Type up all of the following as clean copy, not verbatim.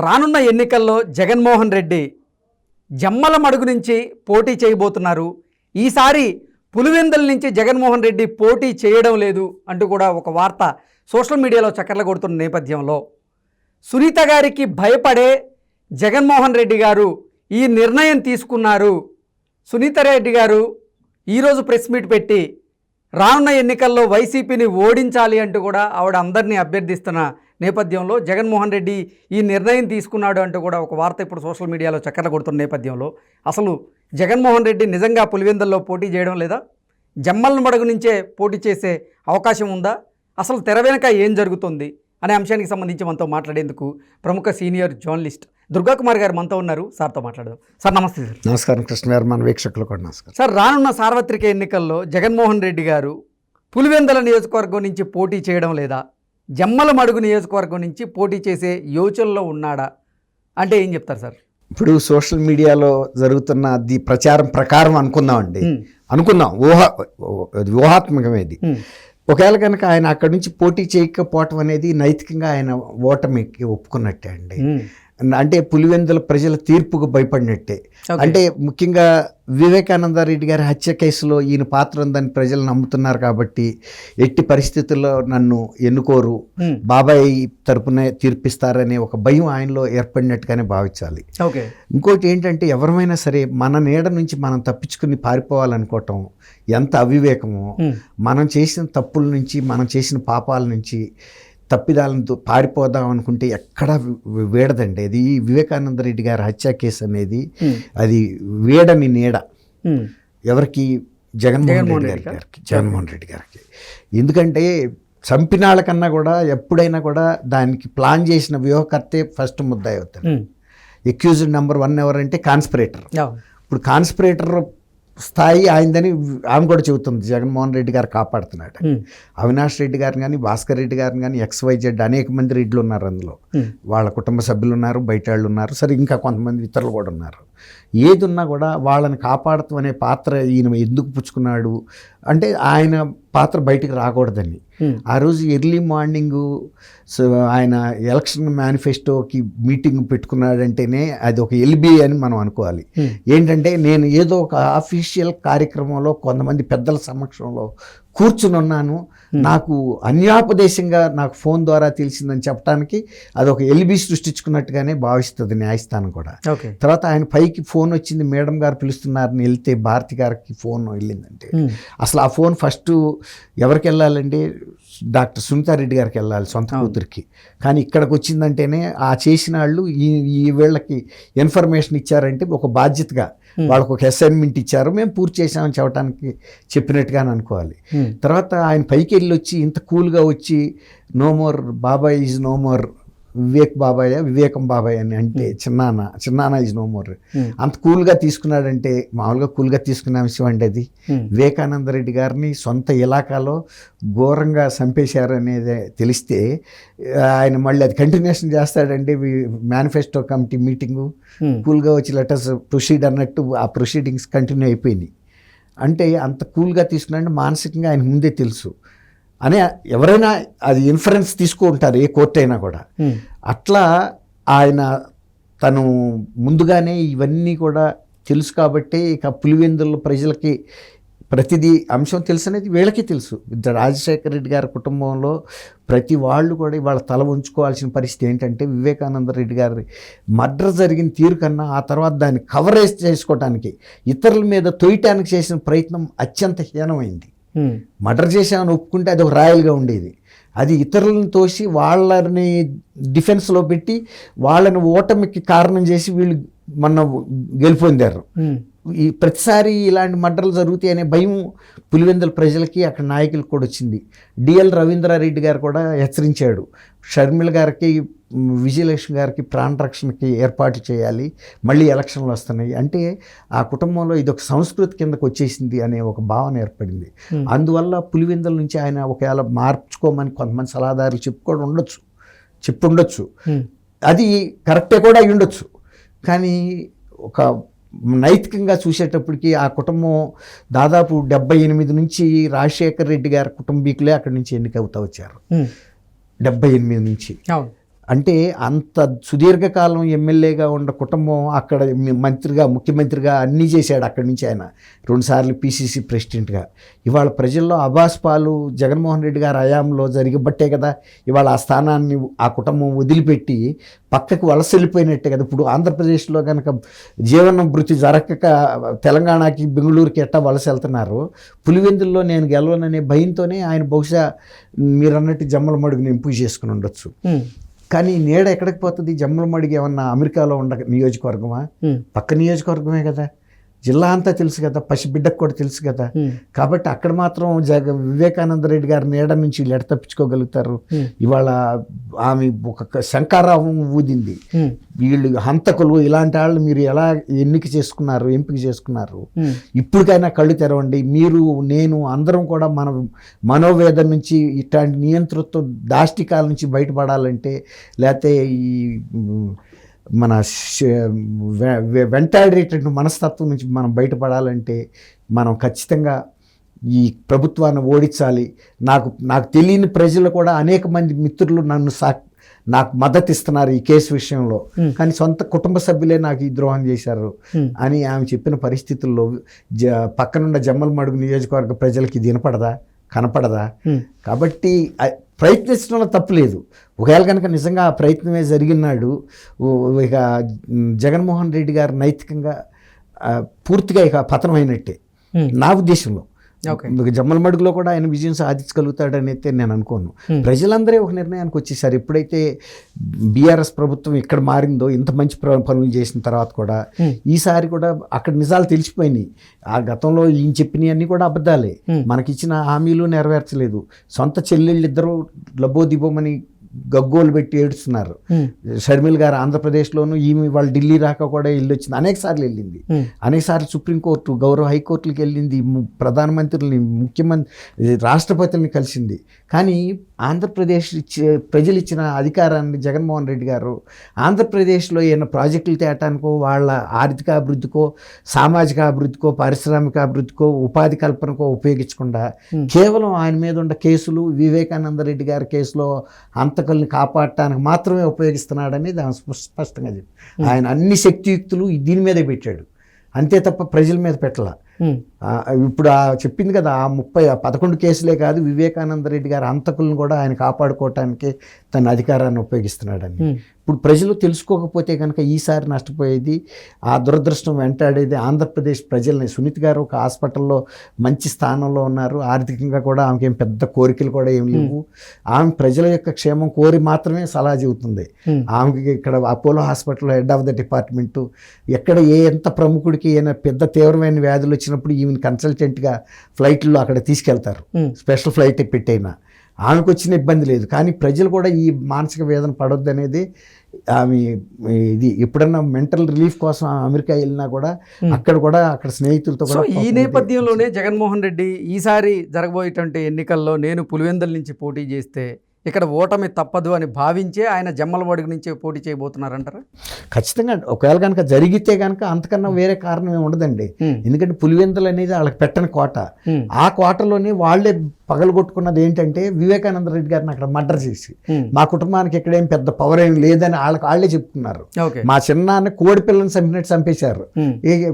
రానున్న ఎన్నికల్లో జగన్మోహన్ రెడ్డి జమ్మల మడుగు నుంచి పోటీ చేయబోతున్నారు. ఈసారి పులివెందుల నుంచి జగన్మోహన్ రెడ్డి పోటీ చేయడం లేదు అంటూ కూడా ఒక వార్త సోషల్ మీడియాలో చక్కర్లు కొడుతున్న నేపథ్యంలో సునీత గారికి భయపడే జగన్మోహన్ రెడ్డి గారు ఈ నిర్ణయం తీసుకున్నారు. సునీత రెడ్డి గారు ఈరోజు ప్రెస్ మీట్ పెట్టి రానున్న ఎన్నికల్లో వైసీపీని ఓడించాలి అంటూ కూడా ఆవిడ అందరినీ అభ్యర్థిస్తున్న నేపథ్యంలో జగన్మోహన్ రెడ్డి ఈ నిర్ణయం తీసుకున్నాడు అంటూ కూడా ఒక వార్త ఇప్పుడు సోషల్ మీడియాలో చక్కర్లు కొడుతున్న నేపథ్యంలో అసలు జగన్మోహన్ రెడ్డి నిజంగా పులివెందుల్లో పోటీ చేయడం లేదా, జమ్మల మడుగు నుంచే పోటీ చేసే అవకాశం ఉందా, అసలు తెర వెనుక ఏం జరుగుతుంది అనే అంశానికి సంబంధించి మనతో మాట్లాడేందుకు ప్రముఖ సీనియర్ జర్నలిస్ట్ దుర్గాకుమార్ గారు మనతో ఉన్నారు. సార్తో మాట్లాడదాం. సార్ నమస్తే. సార్ నమస్కారం. కృష్ణ గారు, మన వీక్షకులు కూడా నమస్కారం. సార్, రానున్న సార్వత్రిక ఎన్నికల్లో జగన్మోహన్ రెడ్డి గారు పులివెందుల నియోజకవర్గం నుంచి పోటీ చేయడం లేదా, జమ్మల మడుగు నియోజకవర్గం నుంచి పోటీ చేసే యోచనలో ఉన్నాడా అంటే ఏం చెప్తారు సార్? ఇప్పుడు సోషల్ మీడియాలో జరుగుతున్న ప్రచారం ప్రకారం అనుకుందాం ఊహాత్మకమేది. ఒకవేళ కనుక ఆయన అక్కడి నుంచి పోటీ చేయకపోవటం అనేది నైతికంగా ఆయన ఓటమికి ఒప్పుకున్నట్టే అండి. అంటే పులివెందుల ప్రజల తీర్పుకు భయపడినట్టే. అంటే ముఖ్యంగా వివేకానంద రెడ్డి గారి హత్య కేసులో ఈయన పాత్ర ఉందని ప్రజలు నమ్ముతున్నారు కాబట్టి ఎట్టి పరిస్థితుల్లో నన్ను ఎన్నుకోరు, బాబాయ్ తరపునే తీర్పిస్తారనే ఒక భయం ఆయనలో ఏర్పడినట్టుగానే భావించాలి. ఇంకోటి ఏంటంటే, ఎవరమైనా సరే మన నీడ నుంచి మనం తప్పించుకుని పారిపోవాలనుకోవటం ఎంత అవివేకమో, మనం చేసిన తప్పుల నుంచి, మనం చేసిన పాపాల నుంచి, తప్పిదాలతో పారిపోదాం అనుకుంటే ఎక్కడా వీడదండి. అది వివేకానంద రెడ్డి గారి హత్య కేసు అనేది అది వీడని నీడ ఎవరికి? జగన్మోహన్ రెడ్డి గారికి. ఎందుకంటే చంపినాళ్ళ కన్నా కూడా ఎప్పుడైనా కూడా దానికి ప్లాన్ చేసిన వ్యూహకర్తే ఫస్ట్ ముద్దాయి అవుతాడు. ఎక్యూజ్డ్ నెంబర్ 1 ఎవరంటే కాన్స్పిరేటర్. ఇప్పుడు కాన్స్పిరేటర్ స్థాయి ఆయనదని ఆమె కూడా చెబుతుంది. జగన్మోహన్ రెడ్డి గారు కాపాడుతున్నాడు. అవినాష్ రెడ్డి గారిని కానీ, భాస్కర్ రెడ్డి గారిని కానీ, XYZ అనేక మంది రెడ్లు ఉన్నారు అందులో. వాళ్ళ కుటుంబ సభ్యులు ఉన్నారు, బయట వాళ్ళు ఉన్నారు, సరే ఇంకా కొంతమంది ఇతరులు కూడా ఉన్నారు. ఏది ఉన్నా కూడా వాళ్ళని కాపాడుతూ అనే పాత్ర ఈయన ఎందుకు పుచ్చుకున్నాడు అంటే, ఆయన పాత్ర బయటకు రాకూడదని. ఆ రోజు ఎర్లీ మార్నింగు ఆయన ఎలక్షన్ మేనిఫెస్టోకి మీటింగ్ పెట్టుకున్నాడంటేనే అది ఒక ఎల్బీ అని మనం అనుకోవాలి. ఏంటంటే, నేను ఏదో ఒక అఫీషియల్ కార్యక్రమంలో కొంతమంది పెద్దల సమక్షంలో కూర్చుని ఉన్నాను, నాకు అన్యాపదేశంగా నాకు ఫోన్ ద్వారా తెలిసిందని చెప్పడానికి అదొక ఎల్బీ సృష్టించుకున్నట్టుగానే భావిస్తుంది న్యాయస్థానం కూడా. తర్వాత ఆయన పైకి ఫోన్ వచ్చింది, మేడం గారు పిలుస్తున్నారని వెళ్తే భారతి గారికి ఫోన్ వెళ్ళిందంటే అసలు ఆ ఫోన్ ఫస్ట్ ఎవరికి వెళ్ళాలండి? డాక్టర్ సునీతారెడ్డి గారికి వెళ్ళాలి, సొంత కూతురికి. కానీ ఇక్కడికి వచ్చిందంటేనే ఆ చేసిన వాళ్ళు ఈ వీళ్ళకి ఇన్ఫర్మేషన్ ఇచ్చారంటే ఒక బాధ్యతగా వాళ్ళకు ఒక అసైన్మెంట్ ఇచ్చారు, మేము పూర్తి చేసామని చెప్పడానికి చెప్పినట్టుగానే అనుకోవాలి. తర్వాత ఆయన పైకి వెళ్ళి వచ్చి ఇంత కూల్గా వచ్చి నో మోర్ బాబాయ్ ఈజ్ నో మోర్, వివేకం బాబాయ్ అని అంటే చిన్నాన్న ఈజ్ నో మోర్ అంత కూల్గా తీసుకున్నాడంటే మామూలుగా కూల్గా తీసుకున్న విషయం అండి అది. వివేకానంద రెడ్డి గారిని సొంత ఇలాకాలో ఘోరంగా చంపేశారు అనేది తెలిస్తే ఆయన మళ్ళీ అది కంటిన్యూషన్ చేస్తాడండి. మేనిఫెస్టో కమిటీ మీటింగు కూల్గా వచ్చి లెటర్స్ ప్రొసీడ్ అన్నట్టు ఆ ప్రొసీడింగ్స్ కంటిన్యూ అయిపోయినాయి. అంటే అంత కూల్గా తీసుకున్నాడంటే మానసికంగా ఆయన ముందే తెలుసు అని ఎవరైనా అది ఇన్ఫరెన్స్ తీసుకుంటారు, ఏ కోర్టు అయినా కూడా. అట్లా ఆయన తను ముందుగానే ఇవన్నీ కూడా తెలుసు కాబట్టి ఇక పులివెందుల ప్రజలకి ప్రతిదీ అంశం తెలుసు అనేది వీళ్ళకి తెలుసు. రాజశేఖర రెడ్డి గారి కుటుంబంలో ప్రతి వాళ్ళు కూడా ఇవాళ తల ఉంచుకోవాల్సిన పరిస్థితి ఏంటంటే, వివేకానంద రెడ్డి గారి మర్డర్ జరిగిన తీరు కన్నా ఆ తర్వాత దాన్ని కవరేజ్ చేసుకోవడానికి ఇతరుల మీద తొయ్యటానికి చేసిన ప్రయత్నం అత్యంత హీనమైంది. మర్డర్ చేసామని ఒప్పుకుంటే అది ఒక రాయల్గా ఉండేది. అది ఇతరులను తోసి వాళ్ళని డిఫెన్స్లో పెట్టి వాళ్ళని ఓటమికి కారణం చేసి వీళ్ళు మొన్న గెలుపొందారు. ఈ ప్రతిసారి ఇలాంటి మర్డర్లు జరుగుతాయి అనే భయం పులివెందుల ప్రజలకి అక్కడ నాయకులకు కూడా వచ్చింది. DL రవీంద్రారెడ్డి గారు కూడా హెచ్చరించాడు, షర్మిల గారికి, విజయలక్ష్మి గారికి ప్రాణరక్షణకి ఏర్పాట్లు చేయాలి, మళ్ళీ ఎలక్షన్లు వస్తున్నాయి అంటే ఆ కుటుంబంలో ఇది ఒక సంస్కృతి కిందకు వచ్చేసింది అనే ఒక భావన ఏర్పడింది. అందువల్ల పులివెందుల నుంచి ఆయన ఒకవేళ మార్చుకోమని కొంతమంది సలహాదారులు చెప్పుండొచ్చు, అది కరెక్టే కూడా అయి ఉండొచ్చు. కానీ ఒక నైతికంగా చూసేటప్పటికి ఆ కుటుంబం దాదాపు 78 నుంచి రాజశేఖర రెడ్డి గారి కుటుంబీకులే అక్కడి నుంచి ఎన్నికవుతా వచ్చారు. 78 నుంచి అంటే అంత సుదీర్ఘకాలం ఎమ్మెల్యేగా ఉన్న కుటుంబం అక్కడ ముఖ్యమంత్రిగా అన్నీ చేశాడు. అక్కడి నుంచి ఆయన 2 సార్లు పిసిసి ప్రెసిడెంట్గా. ఇవాళ ప్రజల్లో అబాస్పాలు జగన్మోహన్ రెడ్డి గారి హయాంలో జరిగబట్టే కదా ఇవాళ ఆ స్థానాన్ని ఆ కుటుంబం వదిలిపెట్టి పక్కకు వలస వెళ్ళిపోయినట్టే కదా. ఇప్పుడు ఆంధ్రప్రదేశ్లో కనుక జీవన భృతి జరగక తెలంగాణకి బెంగళూరుకి ఎట్టా వలస వెళ్తున్నారు, పులివెందుల్లో నేను గెలవననే భయంతోనే ఆయన బహుశా మీరు అన్నట్టు జమ్మల మడుగుని ఎంపిక చేసుకుని ఉండొచ్చు. కానీ నీడ ఎక్కడికి పోతుంది? జమ్మల మడిగి ఏమన్నా అమెరికాలో ఉండ నియోజకవర్గమా? పక్క నియోజకవర్గమే కదా. జిల్లా అంతా తెలుసు కదా, పసిబిడ్డకు కూడా తెలుసు కదా. కాబట్టి అక్కడ మాత్రం వివేకానంద రెడ్డి గారి నీడ నుంచి వీళ్ళు ఎడ తప్పించుకోగలుగుతారు? ఇవాళ ఆమె ఒక శంకారావం ఊదింది. వీళ్ళు హంతకులు, ఇలాంటి వాళ్ళు మీరు ఎలా ఎంపిక చేసుకున్నారు? ఇప్పటికైనా కళ్ళు తెరవండి. మీరు, నేను, అందరం కూడా మన మనోవేదన నుంచి, ఇట్లాంటి నియంతృత్వ దాష్టికాల నుంచి బయటపడాలంటే, లేకపోతే ఈ మన వెంటాడేటటువంటి మనస్తత్వం నుంచి మనం బయటపడాలంటే మనం ఖచ్చితంగా ఈ ప్రభుత్వాన్ని ఓడించాలి. నాకు తెలియని ప్రజలు కూడా అనేక మంది మిత్రులు నాకు మద్దతు ఇస్తున్నారు ఈ కేసు విషయంలో, కానీ సొంత కుటుంబ సభ్యులే నాకు ఈ ద్రోహం చేశారు అని ఆమె చెప్పిన పరిస్థితుల్లో పక్కనున్న జమ్మల మడుగు నియోజకవర్గ ప్రజలకి ఇది కనపడదా? కాబట్టి ప్రయత్నించడంలో తప్పులేదు. ఒకవేళ కనుక నిజంగా ఆ ప్రయత్నమే జరిగినాడు, ఇక జగన్మోహన్ రెడ్డి గారు నైతికంగా పూర్తిగా ఇక పతనమైనట్టే నా ఉద్దేశంలో. జమ్మల మడుగులో కూడా ఆయన విజయం సాధించగలుగుతాడని అయితే నేను అనుకోను. ప్రజలందరూ ఒక నిర్ణయానికి వచ్చేసారు. ఎప్పుడైతే బీఆర్ఎస్ ప్రభుత్వం ఇక్కడ మారిందో, ఇంత మంచి పనులు చేసిన తర్వాత కూడా ఈసారి కూడా అక్కడ నిజాలు తెలిసిపోయినాయి. ఆ గతంలో ఈయన చెప్పినవన్నీ కూడా అబద్ధాలే. మనకిచ్చిన హామీలు నెరవేర్చలేదు. సొంత చెల్లెళ్ళిద్దరూ లబోదిబోమని గగ్గోలు పెట్టి ఏడుస్తున్నారు. షర్మిల్ గారు ఆంధ్రప్రదేశ్లోను, ఈమె వాళ్ళు ఢిల్లీ రాక కూడా వెళ్ళొచ్చింది. అనేక సార్లు వెళ్ళింది. అనేక సార్లు సుప్రీంకోర్టు, గౌరవ హైకోర్టులకు వెళ్ళింది. ప్రధానమంత్రుల్ని, ముఖ్యమంత్రి, రాష్ట్రపతుల్ని కలిసింది. కానీ ఆంధ్రప్రదేశ్ ప్రజలు ఇచ్చిన అధికారాన్ని జగన్మోహన్ రెడ్డి గారు ఆంధ్రప్రదేశ్లో ఏమైనా ప్రాజెక్టులు తేటానికో, వాళ్ళ ఆర్థిక అభివృద్ధికో, సామాజిక అభివృద్ధికో, పారిశ్రామిక అభివృద్ధికో, ఉపాధి కల్పనకో ఉపయోగించకుండా కేవలం ఆయన మీద ఉన్న కేసులు, వివేకానంద రెడ్డి గారి కేసులో హంతకుల్ని కాపాడటానికి మాత్రమే ఉపయోగిస్తున్నాడనేది ఆయన స్పష్టంగా చెప్పి ఆయన అన్ని శక్తియుక్తులు దీని మీదే పెట్టాడు. అంతే తప్ప ప్రజల మీద పెట్టలా. ఇప్పుడు చెప్పింది కదా, 11 కేసులే కాదు, వివేకానంద రెడ్డి గారి హంతకులను కూడా ఆయన కాపాడుకోవటానికి తన అధికారాన్ని ఉపయోగిస్తున్నాడని. ఇప్పుడు ప్రజలు తెలుసుకోకపోతే కనుక ఈసారి నష్టపోయేది, ఆ దురదృష్టం వెంటాడేది ఆంధ్రప్రదేశ్ ప్రజల్ని. సునీత గారు ఒక హాస్పిటల్లో మంచి స్థానంలో ఉన్నారు. ఆర్థికంగా కూడా ఆమెకి ఏం పెద్ద కోరికలు కూడా ఏం లేవు. ఆమె ప్రజల యొక్క క్షేమం కోరి మాత్రమే సలహా చెబుతుంది. ఆమెకి ఇక్కడ అపోలో హాస్పిటల్లో హెడ్ ఆఫ్ ద డిపార్ట్మెంటు, ఎక్కడ ఎంత ప్రముఖుడికి ఏమైనా పెద్ద తీవ్రమైన వ్యాధులు వచ్చినప్పుడు ఈమెను కన్సల్టెంట్గా ఫ్లైట్లో అక్కడ తీసుకెళ్తారు. స్పెషల్ ఫ్లైట్ పెట్టైనా ఆమెకు వచ్చిన ఇబ్బంది లేదు. కానీ ప్రజలు కూడా ఈ మానసిక వేదన పడొద్దు అనేది ఆమె ఇది. ఎప్పుడన్నా మెంటల్ రిలీఫ్ కోసం అమెరికా వెళ్ళినా కూడా అక్కడ స్నేహితులతో కూడా. ఈ నేపథ్యంలోనే జగన్మోహన్ రెడ్డి ఈసారి జరగబోయేటువంటి ఎన్నికల్లో నేను పులివెందుల నుంచి పోటీ చేస్తే ఇక్కడ ఓటమి తప్పదు అని భావించే ఆయన జమ్మల మడుగు నుంచి పోటీ చేయబోతున్నారంటారా? ఖచ్చితంగా. ఒకవేళ కనుక జరిగితే కనుక అంతకన్నా వేరే కారణం ఏమి ఉండదండి. ఎందుకంటే పులివెందులు అనేది వాళ్ళకి పెట్టని కోట. ఆ కోటలోనే వాళ్ళే పగలగొట్టుకున్నది ఏంటంటే వివేకానంద రెడ్డి గారిని అక్కడ మర్డర్ చేసి, మా కుటుంబానికి ఎక్కడేం పెద్ద పవర్ ఏం లేదని వాళ్ళే చెప్పుకున్నారు. మా చిన్నాన్న కోడి పిల్లని చంపినట్టు చంపేశారు.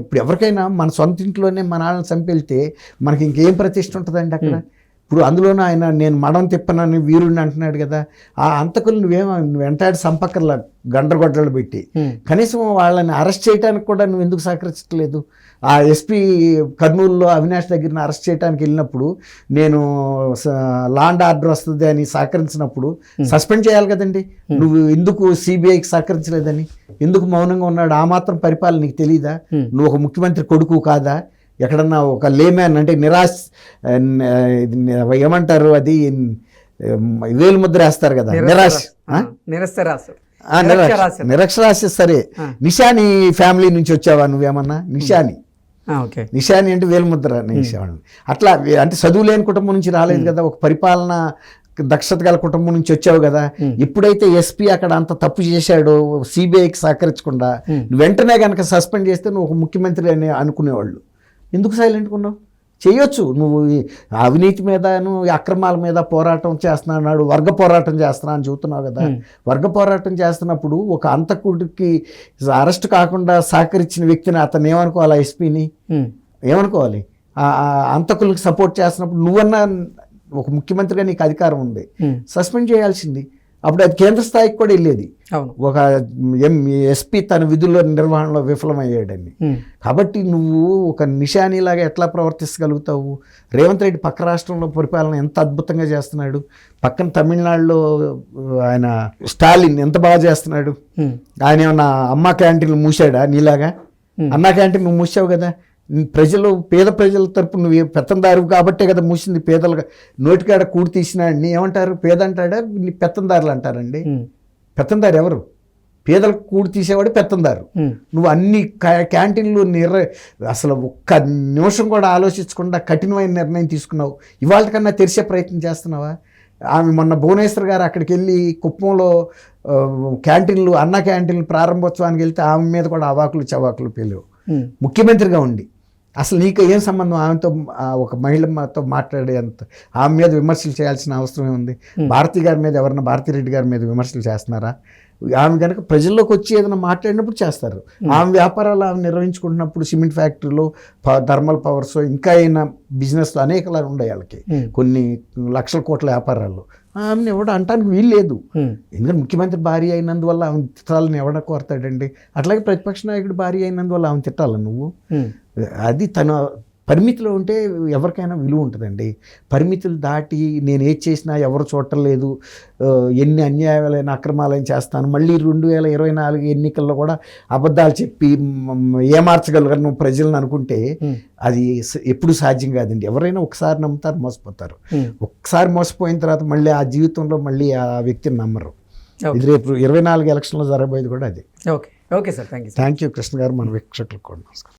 ఇప్పుడు ఎవరికైనా మన సొంత ఇంట్లోనే మన వాళ్ళని చంపెళ్తే మనకి ఇంకేం ప్రతిష్ట ఉంటుందండి అక్కడ? ఇప్పుడు అందులోనూ ఆయన నేను మడం తిప్పనని వీరుడిని అంటున్నాడు కదా. ఆ అంతకులు నువ్వు వెంటాడి సంపక్కర్ల గండ్రగొడ్డలు పెట్టి కనీసం వాళ్ళని అరెస్ట్ చేయడానికి కూడా నువ్వు ఎందుకు సహకరించట్లేదు? ఆ ఎస్పీ కర్నూలులో అవినాష్ దగ్గరని అరెస్ట్ చేయడానికి వెళ్ళినప్పుడు నేను లా అండ్ ఆర్డర్ వస్తుంది అని సహకరించినప్పుడు సస్పెండ్ చేయాలి కదండి. నువ్వు ఎందుకు సిబిఐకి సహకరించలేదని ఎందుకు మౌనంగా ఉన్నాడు? ఆ మాత్రం పరిపాలన నీకు తెలీదా? నువ్వు ఒక ముఖ్యమంత్రి కొడుకు కాదా? ఎక్కడన్నా ఒక లేమ్యాన్ అంటే ఏమంటారు అది వేలు ముద్ర వేస్తారు కదా, నిరక్షరాస్య. సరే, నిషాని ఫ్యామిలీ నుంచి వచ్చావా నువ్వేమన్నా? నిషాని అంటే వేలు ముద్ర నిషాని. అట్లా అంటే చదువు లేని కుటుంబం నుంచి రాలేదు కదా, ఒక పరిపాలన దక్షత గల కుటుంబం నుంచి వచ్చావు కదా. ఎప్పుడైతే ఎస్పీ అక్కడ అంత తప్పు చేశాడో సిబిఐకి సహకరించకుండా వెంటనే కనుక సస్పెండ్ చేస్తే నువ్వు ఒక ముఖ్యమంత్రి అని అనుకునేవాళ్ళు. ఎందుకు సైలెంట్గా ఉన్నావు? చేయొచ్చు. నువ్వు ఈ అవినీతి మీద, నువ్వు అక్రమాల మీద పోరాటం చేస్తున్నాడు, వర్గ పోరాటం చేస్తున్నా అని చెబుతున్నావు కదా. వర్గ పోరాటం చేస్తున్నప్పుడు ఒక అంతకుడికి అరెస్ట్ కాకుండా సహకరించిన వ్యక్తిని అతను ఏమనుకోవాలి? ఎస్పీని ఏమనుకోవాలి? అంతకులకు సపోర్ట్ చేస్తున్నప్పుడు నువ్వన్నా ఒక ముఖ్యమంత్రిగా నీకు అధికారం ఉంది, సస్పెండ్ చేయాల్సింది. అప్పుడు అది కేంద్ర స్థాయికి కూడా వెళ్ళేది. ఒక ఎస్పీ తన విధుల్లో నిర్వహణలో విఫలమయ్యాడని. కాబట్టి నువ్వు ఒక నిషానీలాగా ఎట్లా ప్రవర్తించగలుగుతావు? రేవంత్ రెడ్డి పక్క రాష్ట్రంలో పరిపాలన ఎంత అద్భుతంగా చేస్తున్నాడు, పక్కన తమిళనాడులో ఆయన స్టాలిన్ ఎంత బాగా చేస్తున్నాడు. ఆయన ఏమన్నా అమ్మ క్యాంటీన్లు మూసాడా నీలాగా? అన్నా క్యాంటీన్ నువ్వు మూసావు కదా. ప్రజలు, పేద ప్రజల తరపు నువ్వు పెత్తందారు కాబట్టే కదా మూసింది. పేదలుగా నోటికాడ కూడి తీసినాడిని ఏమంటారు? పేద అంటాడా? పెత్తందారులు అంటారండి. పెత్తందారు ఎవరు? పేదలకు కూడి తీసేవాడు పెత్తందారు. నువ్వు అన్ని క్యాంటీన్లు అసలు ఒక్క నిమిషం కూడా ఆలోచించకుండా కఠినమైన నిర్ణయం తీసుకున్నావు. ఇవాళ కన్నా తెరిచే ప్రయత్నం చేస్తున్నావా? ఆమె మొన్న భువనేశ్వర్ గారు అక్కడికి వెళ్ళి కుప్పంలో క్యాంటీన్లు, అన్న క్యాంటీన్లు ప్రారంభోత్సవానికి వెళ్తే ఆమె మీద కూడా అవాకులు చవాకులు పేలేవు. ముఖ్యమంత్రిగా ఉండి అసలు నీకు ఏం సంబంధం? ఆమెతో ఒక మహిళతో మాట్లాడేంత ఆమె మీద విమర్శలు చేయాల్సిన అవసరం ఉంది. భారతి గారి మీద ఎవరన్నా, భారతిరెడ్డి గారి మీద విమర్శలు చేస్తున్నారా? ఆమె కనుక ప్రజల్లోకి వచ్చి ఏదైనా మాట్లాడినప్పుడు చేస్తారు. ఆమె వ్యాపారాలు ఆమె నిర్వహించుకుంటున్నప్పుడు సిమెంట్ ఫ్యాక్టరీలో, థర్మల్ పవర్స్, ఇంకా అయినా బిజినెస్లో అనేకలా ఉండే వాళ్ళకి కొన్ని లక్షల కోట్ల వ్యాపారాలు. ఆమెను ఎవడ అంటానికి వీలు లేదు. ఎందుకంటే ముఖ్యమంత్రి భార్య అయినందువల్ల ఆమె తిట్టాలని ఎవడ కోరతాడండి? అట్లాగే ప్రతిపక్ష నాయకుడు భార్య అయినందువల్ల ఆమె తిట్టాల నువ్వు? అది తన పరిమితిలో ఉంటే ఎవరికైనా విలువ ఉంటుందండి. పరిమితులు దాటి నేను ఏది చేసినా ఎవరు చూడలేదు, ఎన్ని అన్యాయాలైన అక్రమాలైన చేస్తాను, మళ్ళీ 2024 ఎన్నికల్లో కూడా అబద్ధాలు చెప్పి ఏమార్చగలరు నువ్వు ప్రజలను అనుకుంటే అది ఎప్పుడు సాధ్యం కాదండి. ఎవరైనా ఒకసారి నమ్ముతారు, మోసపోతారు. ఒకసారి మోసపోయిన తర్వాత మళ్ళీ ఆ జీవితంలో మళ్ళీ ఆ వ్యక్తిని నమ్మరు. ఇది రేపు 24 ఎలక్షన్లో జరగబోయేది కూడా అది. Okay sir, thank you. Thank you Krishna గారు. మన వీక్షకులకు కూడా నమస్కారం.